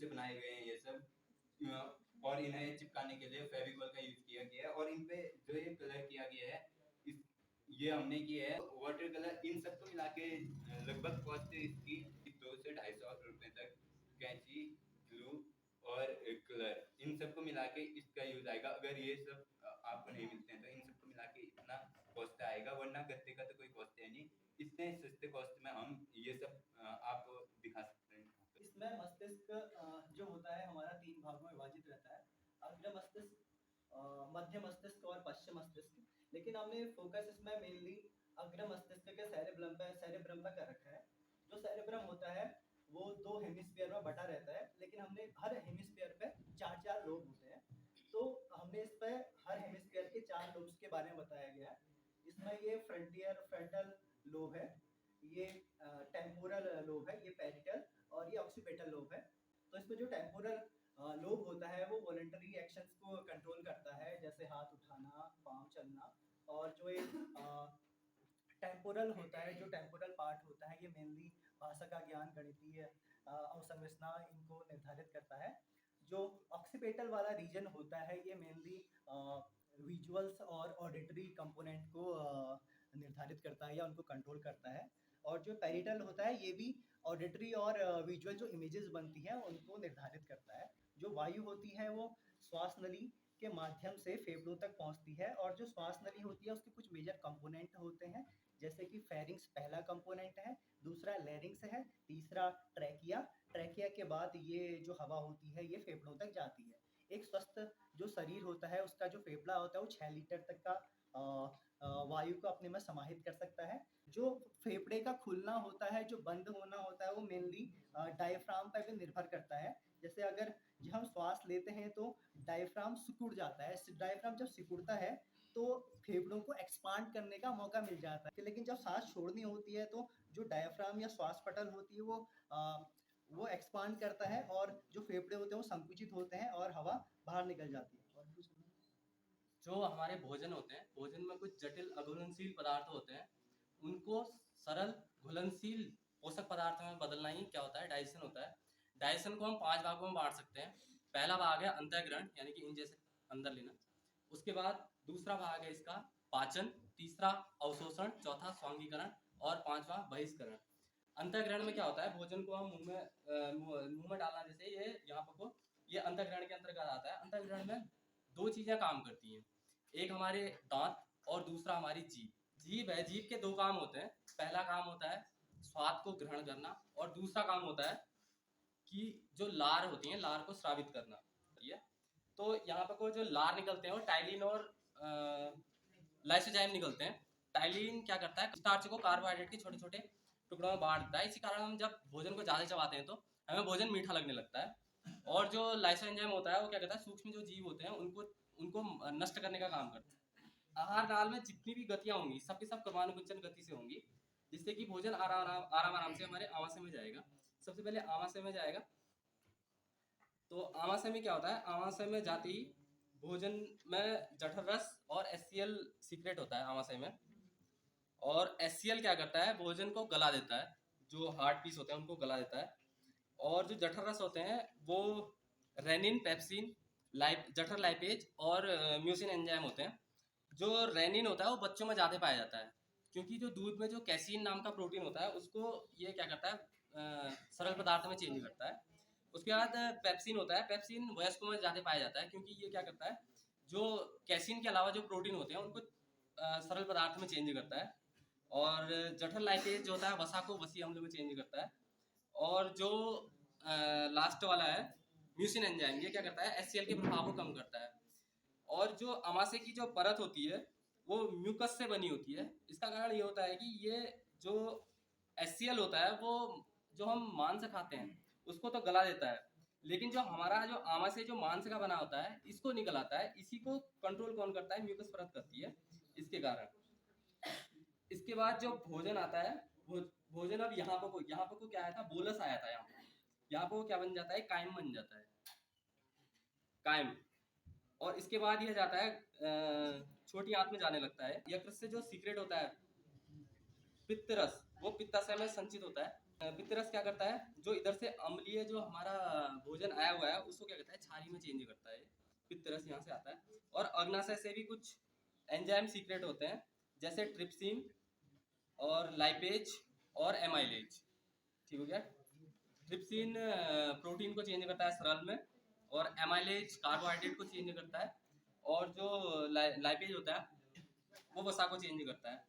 से बनाए गए हैं ये सब। और इन्हें चिपकाने के लिए फेविकॉल का यूज किया गया है। और इन पे जो ये कलर किया गया है ये हमने किया है वाटर कलर। इन सबको मिला के लगभग कॉस्ट इसकी 200 से 250 रुपए तक। कैंची, ग्लू और कलर, इन सबको मिला के इसका यूज आएगा। अगर ये सब आपको नहीं मिलते हैं तो इन सबको मिला के इतना कॉस्ट आएगा, वरना गत्ते का तो कोई कॉस्ट है नहीं। इतने सस्ते कॉस्ट में हम ये सब आपको दिखा सकते हैं। इसमें मस्तिष्क जो होता है हमारा 3 भागों में विभाजित रहता है, अग्र मस्तिष्क, मध्य मस्तिष्क और पश्चिम मस्तिष्क। लेकिन हमने फोकस इसमें मेनली अग्र मस्तिष्क के सेरेब्रम पे कर रखा है। जो सेरेब्रम होता है वो 2 हेमिस्फीयर में बटा रहता है, लेकिन हमने हर हेमिस्फीयर पे 4-4 लोब होते हैं। तो हमने इस पे हर हेमिस्फीयर के 4 लोब्स के बारे में बताया गया है। इसमें ये फ्रंटल लोब है, ये टेम्पोरल लोब है, ये पैरिटल और ये ऑक्सीपिटल लोब है। तो इसमें जो टेम्पोरल लोब होता है वो वॉलंटरी एक्शंस को कंट्रोल करता है, जैसे हाथ उठाना, पाँव चलना। और जो ये टेम्पोरल होता है, जो टेम्पोरल पार्ट होता है, ये मेनली भाषा का ज्ञान, गणितीय अवसंरचना इनको निर्धारित करता है। जो ऑक्सीपिटल वाला रीजन होता है ये मेनली विजुअल्स और ऑडिटरी कंपोनेंट को निर्धारित करता है या उनको कंट्रोल करता है। और जो पैरिटल होता है ये भी ऑडिटरी और विजुअल जो इमेजेस बनती हैं उनको निर्धारित करता है। जो वायु होती है वो श्वास नली के माध्यम से फेफड़ों तक पहुंचती है। और जो श्वास नली होती है उसके कुछ मेजर कंपोनेंट होते हैं, जैसे कि फेरिंग्स पहला कंपोनेंट है, दूसरा लैरिंग्स है, तीसरा ट्रैकिया। ट्रैकिया के बाद ये जो हवा होती है ये फेफड़ों तक जाती है। एक स्वस्थ जो शरीर होता है उसका जो फेफड़ा होता है वो 6 लीटर तक का वायु को अपने में समाहित कर सकता है। जो फेफड़े का खुलना होता है, जो बंद होना होता है, वो मेनली डायफ्राम पर भी निर्भर करता है। जैसे अगर जब हम श्वास लेते हैं तो डायफ्राम सिकुड़ जाता है। डायफ्राम जब सिकुड़ता है तो फेफड़ों को एक्सपांड करने का मौका मिल जाता है। लेकिन जब सांस छोड़नी होती है तो जो डायफ्राम या श्वास पटल होती है वो एक्सपांड करता है और जो फेफड़े होते हैं वो संकुचित होते हैं और हवा बाहर निकल जाती है। और कुछ जो हमारे भोजन होते हैं, भोजन में कुछ जटिल अघुलनशील पदार्थ होते हैं, उनको सरल घुलनशील पोषक पदार्थों में बदलना ही क्या होता है, डाइजेशन होता है। डाइजेशन को हम 5 भागों में बांट सकते हैं। पहला भाग है अंतःग्रहण, यानी कि इन जैसे अंदर लेना। उसके बाद दूसरा भाग है इसका पाचन, तीसरा अवशोषण, चौथा स्वांगीकरण और पांचवा बहिष्करण। अंतःग्रहण में क्या होता है, भोजन को हम मुंह में डालना, जैसे ये यहाँ पर को ये अंतःग्रहण के अंतर्गत आता है। अंतःग्रहण में 2 चीजें काम करती हैं, एक हमारे दांत और दूसरा हमारी जीभ। जीभ है, जीभ के 2 काम होते हैं। पहला काम होता है स्वाद को ग्रहण करना और दूसरा काम होता है कि जो लार होती है लार को स्रावित करना। ठीक है, तो यहाँ पर कोई जो लार निकलते हैं वो टाइलिन और लाइसोजाइम निकलते हैं। टाइलिन क्या करता है, स्टार्च को कार्बोहाइड्रेट के छोटे छोटे टुकड़ों में बांट देता है। इसी कारण हम जब भोजन को ज़्यादा चबाते हैं तो हमें भोजन मीठा लगने लगता है। और जो लाइसोजाइम होता है वो क्या करता है, सूक्ष्म जो जीव होते हैं उनको नष्ट करने का काम करता है। आहार नाल में जितनी भी गतियाँ होंगी सबके सब क्रमानुकुंचन गति से होंगी, जिससे कि भोजन आराम से हमारे आमाशय में जाएगा। सबसे पहले आमाशय में जाएगा। तो आमाशय में क्या होता है, आमाशय में जाते ही भोजन में जठर रस और एचसीएल सीक्रेट होता है आमाशय में। और एचसीएल क्या करता है, भोजन को गला देता है, जो हार्ड पीस होते हैं उनको गला देता है। और जो जठर रस होते हैं वो रेनिन, पेप्सिन, जठर लाइपेज और म्यूसिन एंजाइम होते हैं। जो रेनिन होता है वो बच्चों में ज़्यादा पाया जाता है, क्योंकि जो दूध में जो कैसीन नाम का प्रोटीन होता है उसको ये क्या करता है, सरल पदार्थ में चेंज करता है। उसके बाद पेप्सिन होता है, पेप्सिन वयस्कों में ज़्यादा पाया जाता है, क्योंकि ये क्या करता है, जो कैसीन के अलावा जो प्रोटीन होते हैं उनको सरल पदार्थ में चेंज करता है। और जठर लाइपेज जो होता है वसा को वसी अम्ल में चेंज करता है। और जो लास्ट वाला है म्यूसिन एंजाइम, ये क्या करता है, एचसीएल के प्रभाव को कम करता है। और जो आमाशय की जो परत होती है वो म्यूकस से बनी होती है। इसका कारण ये होता है कि ये जो एचसीएल होता है वो जो हम मांस खाते हैं उसको तो गला देता है, लेकिन जो हमारा जो आमाशय जो मांस का बना होता है इसको नहीं गलाता है। इसी को कंट्रोल कौन करता है, म्यूकस परत करती है, इसके कारण। इसके बाद जो भोजन आता है, भोजन अब यहाँ पर को क्या आया था, बोलस आया था। यहाँ पर क्या बन जाता है, कायम बन जाता है, कायम। और इसके बाद यह जाता है छोटी आंत में जाने लगता है। यकृत से जो सीक्रेट होता है पित्त रस, वो पित्ताशय में संचित होता है। पित्तरस क्या करता है, जो इधर से अम्लीय जो हमारा भोजन आया हुआ है उसको क्या करता है, छाली में चेंज करता है। पित्तरस यहाँ से आता है। और अग्नाशय से भी कुछ एंजाइम सीक्रेट होते हैं, जैसे ट्रिप्सिन और लाइपेज और एमाइलेज। ठीक हो गया। ट्रिप्सिन प्रोटीन को चेंज करता है सरल में, और एमाइलेज कार्बोहाइड्रेट को चेंज करता है, और जो लाइपेज होता है वो वसा को चेंज करता है।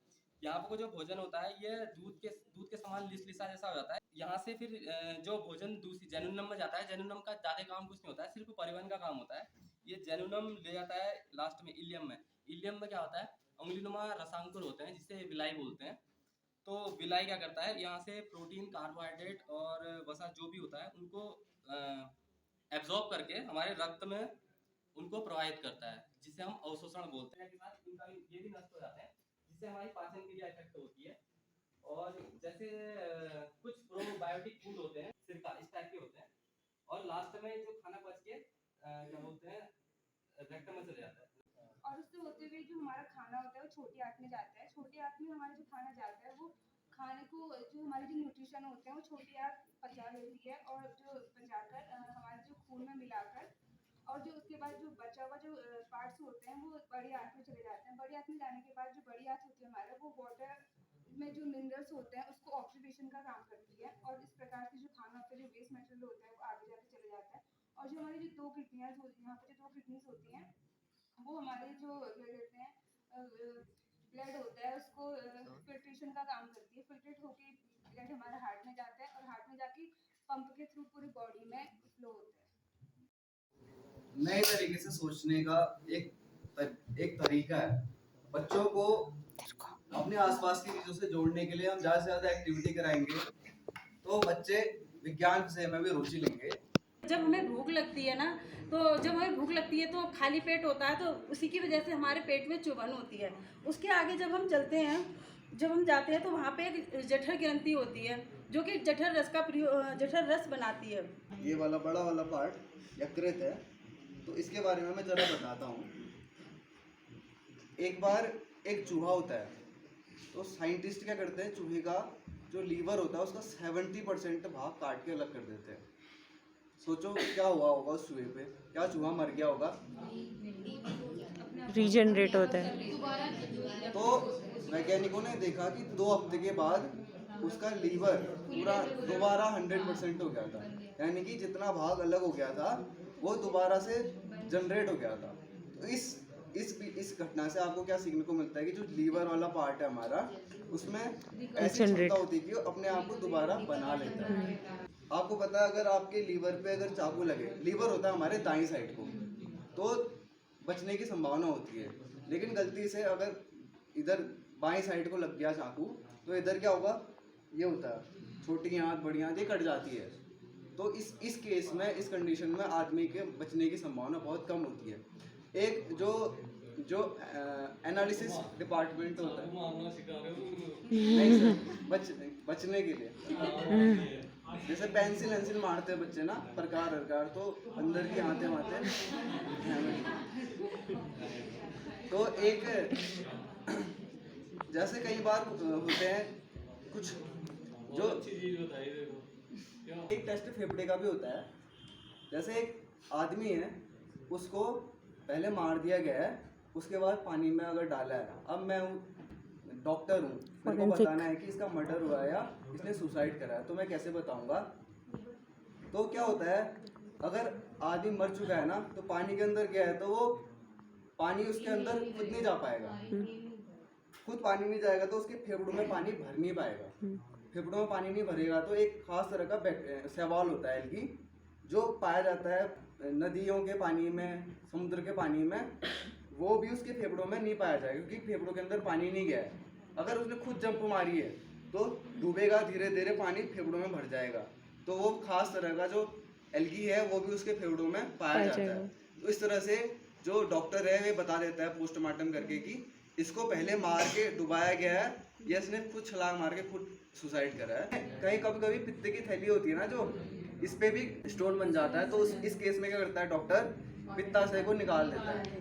यहाँ पर जो भोजन होता है ये दूध के समान लिसा जैसा हो जाता है। यहाँ से फिर जो भोजन दूसरी जेनुनम में जाता है, जेनुनम का ज़्यादा काम कुछ नहीं होता है, सिर्फ परिवहन का काम होता है। ये जेनुनम ले जाता है लास्ट में इलियम में। इलियम में क्या होता है, अंगुलीनुमा रसांकुर होते हैं जिसे विलाई बोलते हैं। तो विलाई क्या करता है, यहाँ से प्रोटीन, कार्बोहाइड्रेट और वसा जो भी होता है उनको एब्जॉर्ब करके हमारे रक्त में उनको प्रवाहित करता है, जिसे हम अवशोषण बोलते हैं। के साथ इनका ये भी नष्ट हो जाते हैं, जिससे हमारी पाचन क्रिया इफेक्ट होती है। और जैसे कुछ प्रोबायोटिक फूड होते हैं, सिरका इस टाइप के होते हैं, और लास्ट में जो खाना पच के क्या बोलते हैं, रेक्टम में चले जाता है। और उससे होते हुए जो हमारा खाना होता है वो छोटी आंत में जाता है। छोटी आंत में हमारा जो खाना जाता है वो खाने को जो हमारे जो न्यूट्रिशन होते हैं वो छोटी आंत पचा लेती है, और जो पचाकर हमारे जो खून में मिलाकर, और जो उसके बाद जो बचा हुआ जो पार्ट्स होते हैं वो बड़ी आंत में चले जाते हैं। बड़ी आंत में जाने के बाद जो बड़ी आंत होती है हमारा, वो वाटर में जो मिनरल्स होते हैं उसको ऑक्सीडेशन का काम करती है, और इस प्रकार से जो खाना होता है, जो वेस्ट मटेरियल होता है वो आगे जाके चले जाता है। और जो हमारी जो 2 किडनियाँ होती हैं, यहाँ पर जो 2 किडनीज होती हैं, वो हमारे जो क्या कहते हैं ब्लड होता है उसको फिल्ट्रेशन का काम करती है। फिल्ट्रेट होके ब्लड हमारे हार्ट में जाता है, और हार्ट में जाके पंप के थ्रू पूरी बॉडी में फ्लो होता है। नए तरीके से सोचने का एक तरीका है। बच्चों को अपने आसपास की चीजों से जोड़ने के लिए हम ज्यादा से ज्यादा एक्टिविटी कराएंगे तो बच्चे विज्ञान विषय में भी रुचि लेंगे। जब हमें भूख लगती है ना, तो जब हमें भूख लगती है तो खाली पेट होता है, तो उसी की वजह से हमारे पेट में चुभन होती है। उसके आगे जब हम चलते हैं, जब हम जाते हैं तो वहाँ पे एक जठर ग्रंथि होती है जो कि जठर रस बनाती है। ये वाला बड़ा वाला पार्ट यकृत है, तो इसके बारे में मैं जरा बताता हूँ। एक बार एक चूहा होता है, तो साइंटिस्ट क्या करते हैं, चूहे का जो लीवर होता है उसका 70% भाग काट के अलग कर देते हैं। सोचो क्या हुआ होगा उस चूहे पे, क्या चूहा मर गया होगा? रीजनरेट होता है। तो वैज्ञानिकों ने देखा कि 2 हफ्ते के बाद उसका लीवर पूरा दोबारा 100% हो गया था, यानी कि जितना भाग अलग हो गया था वो दोबारा से जनरेट हो गया था। तो इस घटना से आपको क्या सीखने को मिलता है कि जो लीवर वाला पार्ट है हमारा, उसमें ऐसी क्षमता होती है कि वो अपने आप को दोबारा बना लेता है। आपको पता है अगर आपके लीवर पे अगर चाकू लगे, लीवर होता है हमारे दाईं साइड को, तो बचने की संभावना होती है। लेकिन गलती से अगर इधर बाईं साइड को लग गया चाकू, तो इधर क्या होगा, ये होता है छोटी आंत बड़ी आंत ये कट जाती है। तो इस केस में, इस कंडीशन में आदमी के बचने की संभावना बहुत कम होती है। एक जो एनालिसिस डिपार्टमेंट होता है नहीं सर, बचने के लिए जैसे पेंसिल मारते हैं बच्चे ना प्रकार, तो अंदर की आते तो एक जैसे कई बार होते हैं कुछ जो एक टेस्ट फेफड़े का भी होता है। जैसे एक आदमी है, उसको पहले मार दिया गया है, उसके बाद पानी में अगर डाला है। अब मैं डॉक्टर हूँ, मेरे को बताना है कि इसका मर्डर हुआ है या इसने सुसाइड करा है, तो मैं कैसे बताऊंगा? तो क्या होता है, अगर आदमी मर चुका है ना, तो पानी के अंदर गया है तो वो पानी उसके अंदर खुद नहीं जा पाएगा। खुद पानी नहीं जाएगा तो उसके फेफड़ों में पानी भर नहीं पाएगा। फेफड़ों में पानी नहीं भरेगा तो एक खास तरह का शैवाल होता है एल्गी, जो पाया जाता है नदियों के पानी में, समुद्र के पानी में, वो भी उसके फेफड़ों में नहीं पाया जाएगा क्योंकि फेफड़ों के अंदर पानी नहीं गया है। अगर उसने खुद जंप मारी है तो डूबेगा, धीरे धीरे पानी फेफड़ों में भर जाएगा। तो वो खास तरह का जो एल्गी है वो भी उसके फेफड़ों में पाया जाता है। तो इस तरह से जो डॉक्टर है वे बता देता है पोस्टमार्टम करके कि इसको पहले मार के डुबाया गया है या इसने खुद छलांग मार के खुद सुसाइड करा है। कहीं कभी कभी पित्त की थैली होती है ना, जो इस पे भी स्टोन बन जाता है, तो इस केस में क्या करता है डॉक्टर, पित्ताशय को निकाल देता है।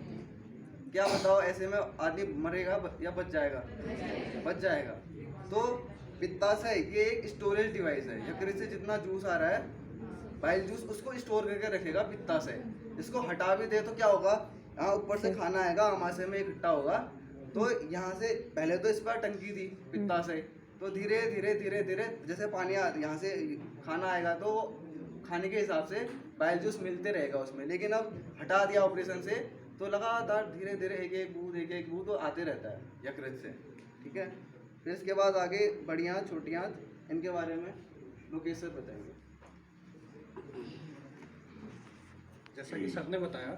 क्या बताओ ऐसे में आदमी मरेगा या बच जाएगा? बच जाएगा। तो पित्ताशय ये एक स्टोरेज डिवाइस है। यकृत से जितना जूस आ रहा है बाइल जूस, उसको स्टोर करके रखेगा पित्ताशय। इसको हटा भी दे तो क्या होगा, यहाँ ऊपर से खाना आएगा, आमाशय में इकट्ठा होगा। तो यहाँ से पहले तो इस पर टंकी थी पित्ताशय, तो धीरे धीरे धीरे धीरे जैसे पानी यहाँ से खाना आएगा तो खाने के हिसाब से बाइल जूस मिलते रहेगा उसमें। लेकिन अब हटा दिया ऑपरेशन से, तो लगातार धीरे धीरे एक एक बूंद तो आते रहता है यकृत से। ठीक है, फिर इसके बाद आगे बड़ी आंत छोटी आंत, इनके बारे में लोकेश सर बताएंगे। जैसा कि सर ने बताया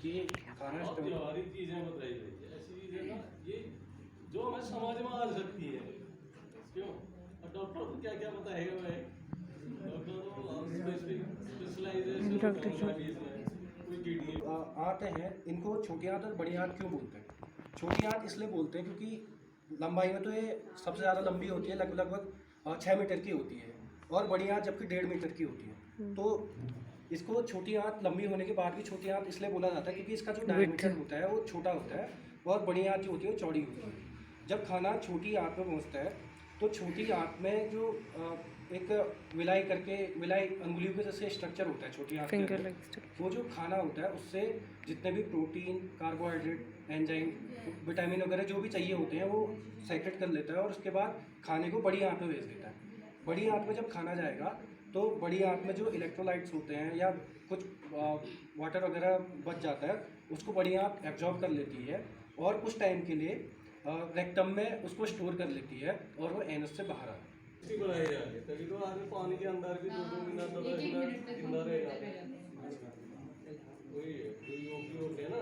कि खाना बहुत व्यवहारिक चीजें बताई गई है, ऐसी चीजें ना ये जो हमें समझ में आ सकती है। क्यों? और डॉक्टर को क्या क्या बताएगा भाई? डॉक्टर तो स्पेशलाइजेशन कोई किडनी आते हैं, इनको छोटी आंत और बड़ी आंत क्यों बोलते हैं? छोटी आंत इसलिए बोलते हैं क्योंकि लंबाई में तो ये सबसे ज़्यादा लंबी होती है, लगभग 6 मीटर की होती है, और बड़ी आंत जबकि 1.5 मीटर की होती है। तो इसको छोटी आंत लंबी होने के बाद भी छोटी आंत इसलिए बोला जाता है क्योंकि इसका जो डायमीटर होता है वो छोटा होता है, और बड़ी आंत जो होती है वो चौड़ी होती है। जब खाना छोटी आंत में पहुंचता है तो छोटी आंत में जो एक विलाई अंगुलियों के जैसे स्ट्रक्चर होता है छोटी आंत के अंदर, वो जो खाना होता है उससे जितने भी प्रोटीन, कार्बोहाइड्रेट, एंजाइम, विटामिन वगैरह जो भी चाहिए होते हैं वो सेक्रेट कर लेता है, और उसके बाद खाने को बड़ी आंत में भेज देता है। बड़ी आंत में जब खाना जाएगा तो बड़ी आंत में जो इलेक्ट्रोलाइट्स होते हैं या कुछ वाटर वगैरह बच जाता है, उसको बड़ी आंत एब्जॉर्ब कर लेती है और कुछ टाइम के लिए रेक्टम में उसको स्टोर कर लेती है, और वो एनस से बाहर आता है। बढ़ाई जा रही है, तभी तो आगे पानी के अंदर भी 2-2 मिनट 10 मिनट जिंदा रहेगा। वही है, कोई योगी होते हैं ना।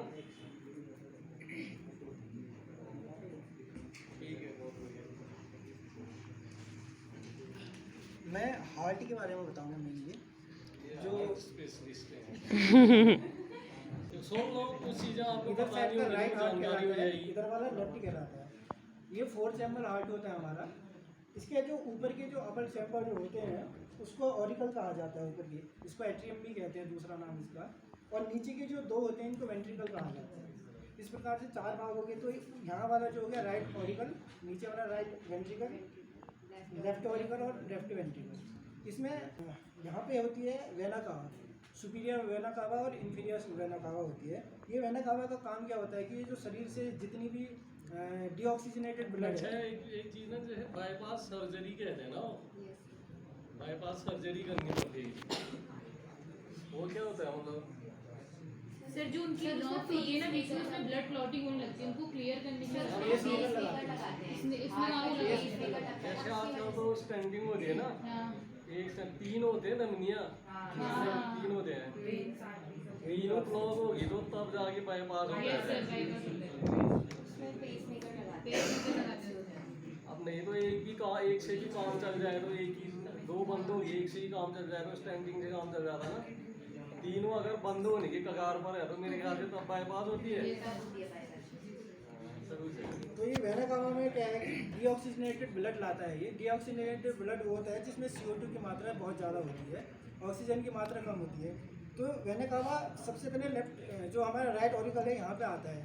ठीक है, बहुत बढ़िया। मैं हार्ट के बारे में बताऊंगा मेनली, जो स्पेशलिस्ट है। तो सुन लो कुछ चीज़ें आपको इधर पता साइड नहीं का होगी, राइट हार्ट जानकारी हो कहलाता है, जाएगी। इधर वाला लेफ्ट कहलाता है। ये 4 चैम्बर हार्ट होता है हमारा। इसके जो ऊपर के जो अपर चैम्बर जो होते हैं उसको ऑरिकल कहा जाता है, ऊपर के इसको एट्रियम भी कहते हैं, दूसरा नाम इसका। और नीचे के जो 2 होते हैं इनको वेंट्रिकल कहा जाता है। इस प्रकार से 4 भाग हो गए। तो यहाँ वाला जो हो गया राइट ऑरिकल, नीचे वाला राइट वेंट्रिकल, लेफ्ट ऑरिकल और लेफ्ट वेंट्रिकल। इसमें यहाँ पे होती है vena cava, superior vena cava और इंफीरियर वेना कावा होती है। ये वेना कावा का काम क्या होता है कि ये जो शरीर से जितनी भी डीऑक्सीजनेटेड ब्लड अच्छा, है, एक चीज़ ना जैसे बाईपास सर्जरी कहते हैं ना, बाईपास सर्जरी करनी पड़ती है, वो क्या होता है मतलब? सर जो उनकी नर्व होती है ना बीच में, उसमें ब्लड क्लॉटिंग होने लगती है, उनको क्लियर करने के लिए इसमें नाम जैसे आजकल तो स्टैंडिंग होती है ना, एक 3 होते हैं धमनियाँ, 3 होते हैं, तीनों ब्लॉक होगी तो तब जाके बाईपास होता है। अब नहीं तो एक से भी काम चल जाए तो एक ही 2 बंद होगी, एक से ही काम चल जाए तो स्टैंडिंग से काम चल जाता है ना। तीनों अगर बंद होने की कगार पर है तो मेरे ख्याल से तब बाईपास होती है। तो ये वेना कावा में क्या है कि डीऑक्सीजनेटेड ब्लड लाता है। ये डीऑक्सीजनेटेड ब्लड वो होता है जिसमें CO2 की मात्रा बहुत ज़्यादा होती है, ऑक्सीजन की मात्रा कम होती है। तो वेना कावा सबसे पहले लेफ्ट जो हमारा राइट ऑरिकल है यहाँ पे आता है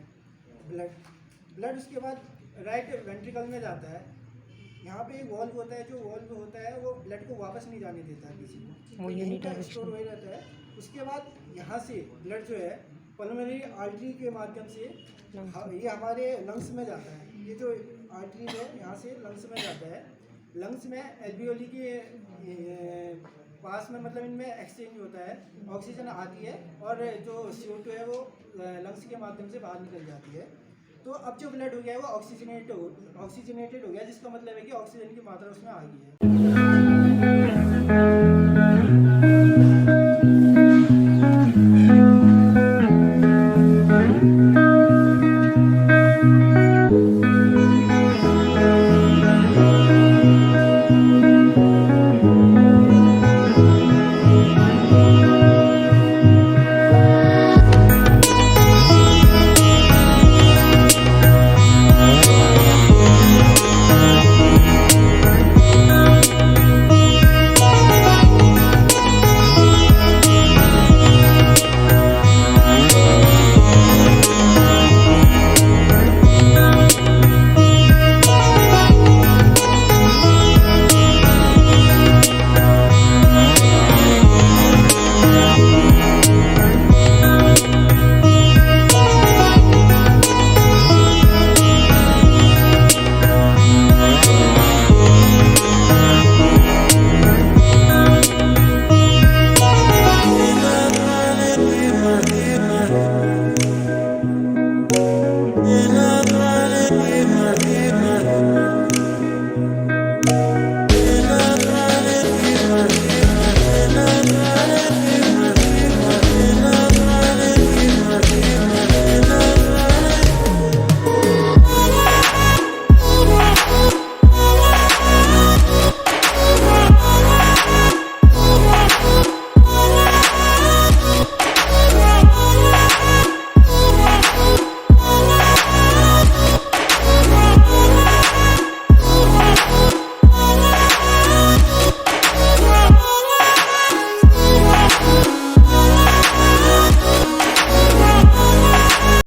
ब्लड उसके बाद राइट वेंट्रिकल में जाता है। यहाँ पे एक वॉल्व होता है, जो वॉल्व होता है वो ब्लड को वापस नहीं जाने देता है किसी को, वो यहीं पर स्टोर हो रहता है। उसके बाद यहाँ से ब्लड जो है पल्मोनरी आर्टरी के माध्यम से ये हमारे लंग्स में जाता है। ये जो आर्टरी है यहाँ से लंग्स में जाता है। लंग्स में एल्वियोली के पास में मतलब इनमें एक्सचेंज होता है, ऑक्सीजन आती है और जो CO2 है वो लंग्स के माध्यम से बाहर निकल जाती है। तो अब जो ब्लड हो गया है वो ऑक्सीजनेटेड हो गया, जिसका मतलब है कि ऑक्सीजन की मात्रा उसमें आ गई है।